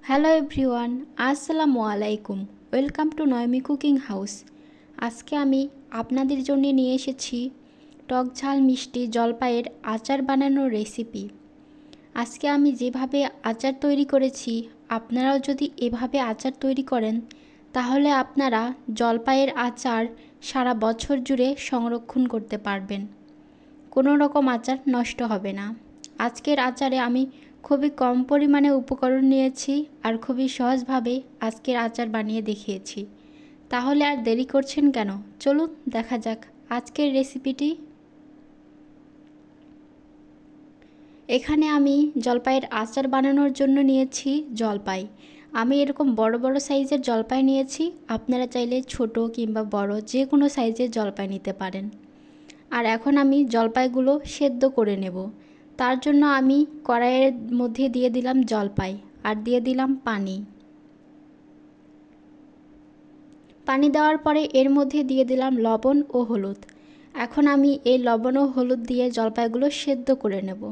Hello everyone, আসসালামু আলাইকুম। Welcome to Naymi cooking house. আজকে আমি আপনাদের জন্য নিয়ে এসেছি টক ঝাল মিষ্টি জলপাইয়ের আচার বানানোর রেসিপি। আজকে আমি যেভাবে আচার তৈরি করেছি, আপনারাও যদি এভাবে আচার তৈরি করেন তাহলে আপনারা জলপাইয়ের আচার সারা বছর জুড়ে সংরক্ষণ করতে পারবেন। কোনো রকম আচার নষ্ট হবে না। আজকের আচারে আমি খুবই কম পরিমাণে উপকরণ নিয়েছি আর খুবই সহজভাবে আজকের আচার বানিয়ে দেখিয়েছি। তাহলে আর দেরি করছেন কেন, চলুন দেখা যাক আজকের রেসিপিটি। এখানে আমি জলপাইয়ের আচার বানানোর জন্য নিয়েছি জলপাই। আমি এরকম বড় বড় সাইজের জলপাই নিয়েছি, আপনারা চাইলে ছোট কিংবা বড় যে কোনো সাইজের জলপাই নিতে পারেন। আর এখন আমি জলপাইগুলো সেদ্ধ করে নেব। তার জন্য আমি কড়াইয়ের মধ্যে দিয়ে দিলাম জলপাই আর দিয়ে দিলাম পানি। পানি দেওয়ার পরে এর মধ্যে দিয়ে দিলাম লবণ ও হলুদ। এখন আমি এই লবণ ও হলুদ দিয়ে জলপাইগুলো সেদ্ধ করে নেব।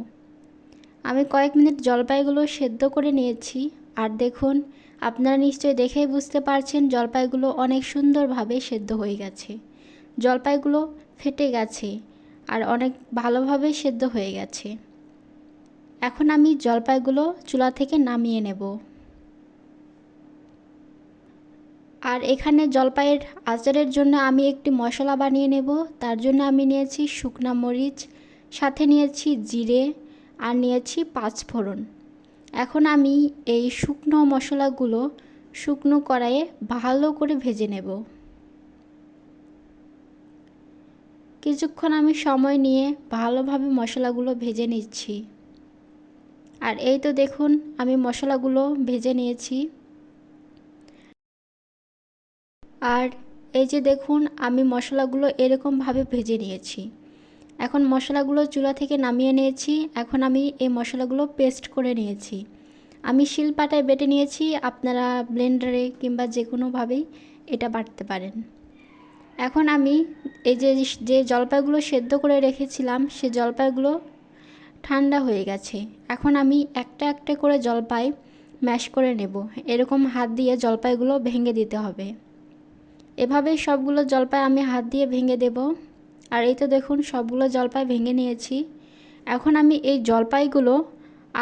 আমি কয়েক মিনিট জলপাইগুলো সেদ্ধ করে নিয়েছি। আর দেখুন, আপনারা নিশ্চয়ই দেখেই বুঝতে পারছেন জলপাইগুলো অনেক সুন্দরভাবে সেদ্ধ হয়ে গেছে। জলপাইগুলো ফেটে গেছে আর অনেক ভালোভাবে সেদ্ধ হয়ে গেছে। এখন আমি জলপাইগুলো চুলা থেকে নামিয়ে নেব। আর এখানে জলপাইয়ের আচারের জন্য আমি একটি মশলা বানিয়ে নেব। তার জন্য আমি নিয়েছি শুকনা মরিচ, সাথে নিয়েছি জিরে আর নিয়েছি পাঁচফোড়ন। এখন আমি এই শুকনো মশলাগুলো শুকনো কড়াইয়ে ভালো করে ভেজে নেব। কিছুক্ষণ আমি সময় নিয়ে ভালোভাবে মশলাগুলো ভেজে নিচ্ছি। আর এই তো দেখুন, আমি মশলাগুলো ভেজে নিয়েছি। আর এই যে দেখুন, আমি মশলাগুলো এরকমভাবে ভেজে নিয়েছি। এখন মশলাগুলো চুলা থেকে নামিয়ে নিয়েছি। এখন আমি এই মশলাগুলো পেস্ট করে নিয়েছি। আমি শিলপাটায় বেটে নিয়েছি, আপনারা ব্লেন্ডারে কিংবা যে কোনোভাবেই এটা বাটতে পারেন। এখন আমি এই যে যে জলপাইগুলো সেদ্ধ করে রেখেছিলাম সে জলপাইগুলো ঠান্ডা হয়ে গেছে। এখন আমি একটা একটা করে জলপাই ম্যাশ করে নেব। এরকম হাত দিয়ে জলপাইগুলো ভেঙে দিতে হবে। এভাবেই সবগুলো জলপাই আমি হাত দিয়ে ভেঙে দেব। আর এই তো দেখুন, সবগুলো জলপাই ভেঙে নিয়েছি। এখন আমি এই জলপাইগুলো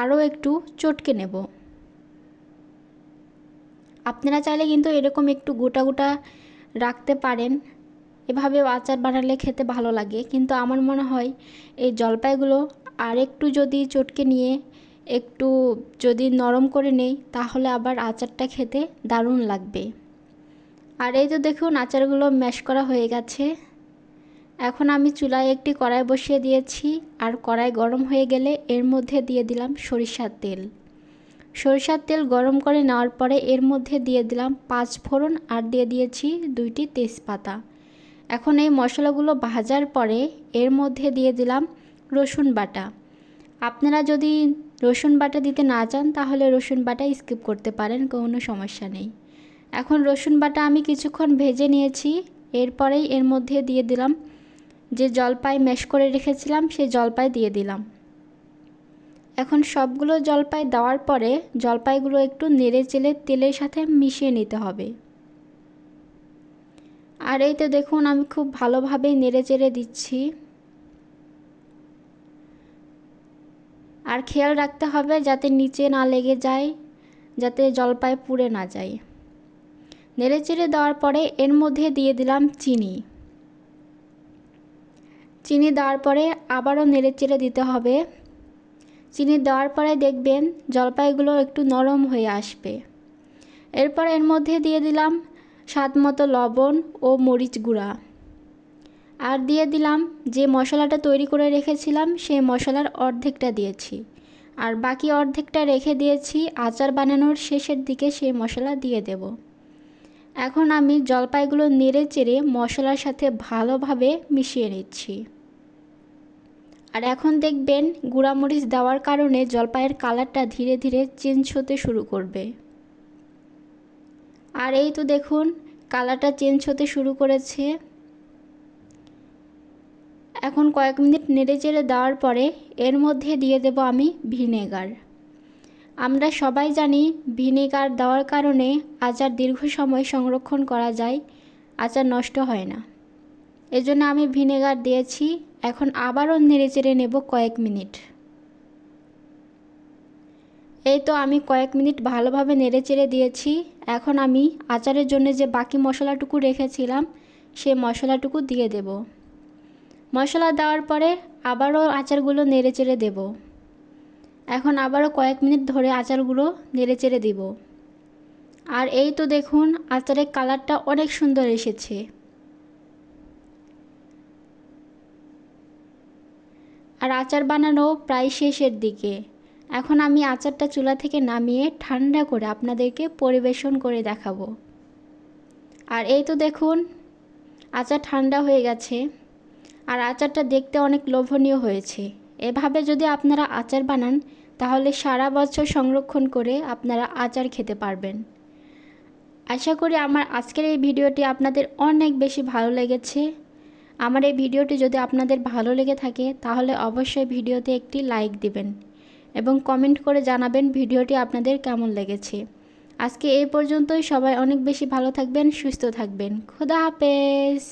আরও একটু চটকে নেব। আপনারা চাইলে কিন্তু এরকম একটু গোটা গোটা রাখতে পারেন, এভাবে আচার বানালে খেতে ভালো লাগে। কিন্তু আমার মনে হয় এই জলপাইগুলো আর একটু যদি চটকে নিয়ে একটু যদি নরম করে নেই তাহলে আবার আচারটা খেতে দারুণ লাগবে। আর এই তো দেখুন, আচারগুলো ম্যাশ করা হয়ে গেছে। এখন আমি চুলায় একটি কড়াই বসিয়ে দিয়েছি। আর কড়াই গরম হয়ে গেলে এর মধ্যে দিয়ে দিলাম সরিষার তেল। সরিষার তেল গরম করে নেওয়ার পরে এর মধ্যে দিয়ে দিলাম পাঁচফোড়ন আর দিয়ে দিয়েছি 2টি তেজপাতা। এখন এই মশলাগুলো ভাজার পরে এর মধ্যে দিয়ে দিলাম রসুন বাটা। আপনারা যদি রসুন বাটা দিতে না চান তাহলে রসুন বাটা স্কিপ করতে পারেন, কোনো সমস্যা নেই। এখন রসুন বাটা আমি কিছুক্ষণ ভেজে নিয়েছি। এরপরেই এর মধ্যে দিয়ে দিলাম যে জলপাই ম্যাশ করে রেখেছিলাম সেই জলপাই দিয়ে দিলাম। এখন সবগুলো জলপাই দেওয়ার পরে জলপাইগুলো একটু নেড়ে চেড়ে তেলের সাথে মিশিয়ে নিতে হবে। আর এই তো দেখুন, আমি খুব ভালোভাবেই নেড়ে চেড়ে দিচ্ছি। আর খেয়াল রাখতে হবে যাতে নিচে না লেগে যায়, যাতে জলপাই পুড়ে না যায়। নেড়ে চেড়ে দেওয়ার পরে এর মধ্যে দিয়ে দিলাম চিনি। চিনি দেওয়ার পরে আবারও নেড়ে চেড়ে দিতে হবে। চিনি দেওয়ার পরে দেখবেন জলপাইগুলো একটু নরম হয়ে আসবে। এরপর এর মধ্যে দিয়ে দিলাম স্বাদমতো লবণ ও মরিচ গুঁড়া। আর দিয়ে দিলাম যে মশলাটা তৈরি করে রেখেছিলাম সেই মশলার অর্ধেকটা দিয়েছি। আর বাকি অর্ধেকটা রেখে দিয়েছি আচার বানানোর শেষের দিকে সেই মশলা দিয়ে দেব। এখন আমি জলপাইগুলো নেড়ে চেড়ে মশলার সাথে ভালোভাবে মিশিয়ে নিচ্ছি। আর এখন দেখবেন গুঁড়ামরিচ দেওয়ার কারণে জলপাইয়ের কালারটা ধীরে ধীরে চেঞ্জ হতে শুরু করবে। আর এই তো দেখুন, কালারটা চেঞ্জ হতে শুরু করেছে। এখন কয়েক মিনিট নেড়ে চেড়ে দেওয়ার পরে এর মধ্যে দিয়ে দেব আমি ভিনেগার। আমরা সবাই জানি ভিনেগার দেওয়ার কারণে আচার দীর্ঘ সময় সংরক্ষণ করা যায়, আচার নষ্ট হয় না। এজন্য আমি ভিনেগার দিয়েছি। এখন আবারও নেড়েচেড়ে নেব কয়েক মিনিট। এই তো আমি কয়েক মিনিট ভালোভাবে নেড়েচেড়ে দিয়েছি। এখন আমি আচারের জন্য যে বাকি মশলাটুকু রেখেছিলাম সেই মশলাটুকু দিয়ে দেব। মশলা দেওয়ার পরে আবারও আচারগুলো নেড়েচেড়ে দেব। এখন আবারও কয়েক মিনিট ধরে আচারগুলো নেড়েচেড়ে দিব। আর এই তো দেখুন আচারের কালারটা অনেক সুন্দর এসেছে। আর আচার বানানো প্রায় শেষের দিকে। এখন আমি আচারটা চুলা থেকে নামিয়ে ঠান্ডা করে আপনাদেরকে পরিবেশন করে দেখাবো। আর এই তো দেখুন আচার ঠান্ডা হয়ে গেছে। আর আচারটা দেখতে অনেক লোভনীয় হয়েছে। এভাবে যদি আপনারা আচার বানান তাহলে সারা বছর সংরক্ষণ করে আপনারা আচার খেতে পারবেন। আশা করি আমার আজকের এই ভিডিওটি আপনাদের অনেক বেশি ভালো লেগেছে। আমার এই ভিডিওটি যদি আপনাদের ভালো লেগে থাকে তাহলে অবশ্যই ভিডিওতে একটি লাইক দিবেন এবং কমেন্ট করে জানাবেন ভিডিওটি আপনাদের কেমন লেগেছে। আজকে এই পর্যন্তই। সবাই অনেক বেশি ভালো থাকবেন, সুস্থ থাকবেন। খোদা হাফেজ।